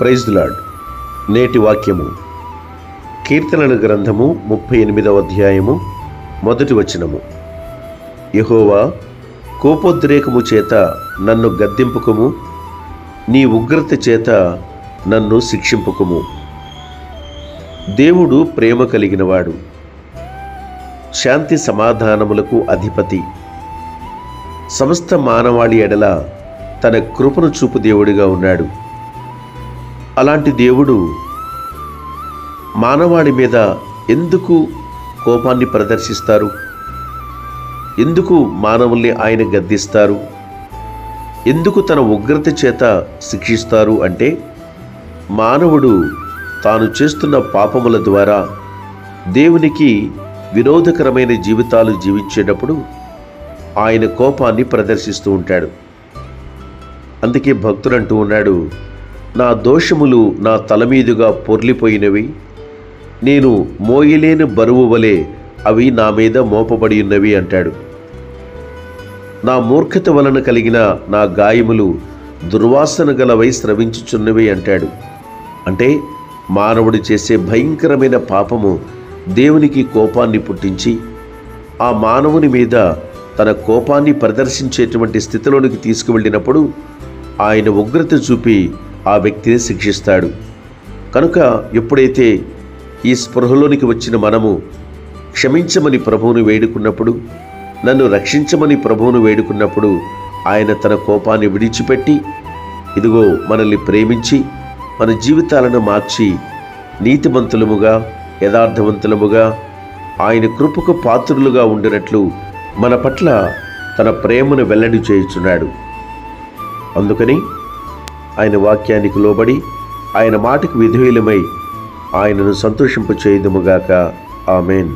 Praise the lord. నేటి వాక్యము కీర్తనల గ్రంథము 38వ అధ్యాయము 1వ వచనము. యెహోవా, కోపోద్రేకము చేత నన్ను గద్దింపుకుము, నీ ఉగ్రత చేత నన్ను శిక్షింపుకుము. దేవుడు ప్రేమ కలిగినవాడు, శాంతి సమాధానములకు అధిపతి. సమస్త మానవాళి ఎడల తన కృపను చూపు దేవుడిగా ఉన్నాడు. అలాంటి దేవుడు మానవాళి మీద ఎందుకు కోపాన్ని ప్రదర్శిస్తారు? ఎందుకు మానవుల్ని ఆయన గద్దిస్తారు? ఎందుకు తన ఉగ్రత చేత శిక్షిస్తారు అంటే, మానవుడు తాను చేస్తున్న పాపముల ద్వారా దేవునికి విరోధకరమైన జీవితాలు జీవించేటప్పుడు ఆయన కోపాన్ని ప్రదర్శిస్తూ ఉంటాడు. అందుకే భక్తుడు అంటూ ఉన్నాడు, నా దోషములు నా తల మీదుగా పొర్లిపోయినవి, నేను మోయలేని బరువు వలె అవి నా మీద మోపబడి ఉన్నవి అంటాడు. నా మూర్ఖత వలన కలిగిన నా గాయములు దుర్వాసన గలవై స్రవించుచున్నవి అంటాడు. అంటే మానవుడు చేసే భయంకరమైన పాపము దేవునికి కోపాన్ని పుట్టించి ఆ మానవుని మీద తన కోపాన్ని ప్రదర్శించేటువంటి స్థితిలోనికి తీసుకువెళ్ళినప్పుడు ఆయన ఉగ్రత చూపి ఆ వ్యక్తిని శిక్షిస్తాడు. కనుక ఎప్పుడైతే ఈ స్పృహలోనికి వచ్చిన మనము క్షమించమని ప్రభువును వేడుకున్నప్పుడు, నన్ను రక్షించమని ప్రభువును వేడుకున్నప్పుడు, ఆయన తన కోపాన్ని విడిచిపెట్టి ఇదిగో మనల్ని ప్రేమించి మన జీవితాలను మార్చి నీతిమంతులముగా యథార్థవంతులముగా ఆయన కృపకు పాత్రులుగా ఉండినట్లు మన పట్ల తన ప్రేమను వెల్లడి చేయుచున్నాడు. అందుకని ఆయన వాక్యానికి లోబడి ఆయన మాటకు విధేయులమై ఆయనను సంతోషింపచేయుదుముగాక. ఆమేన్.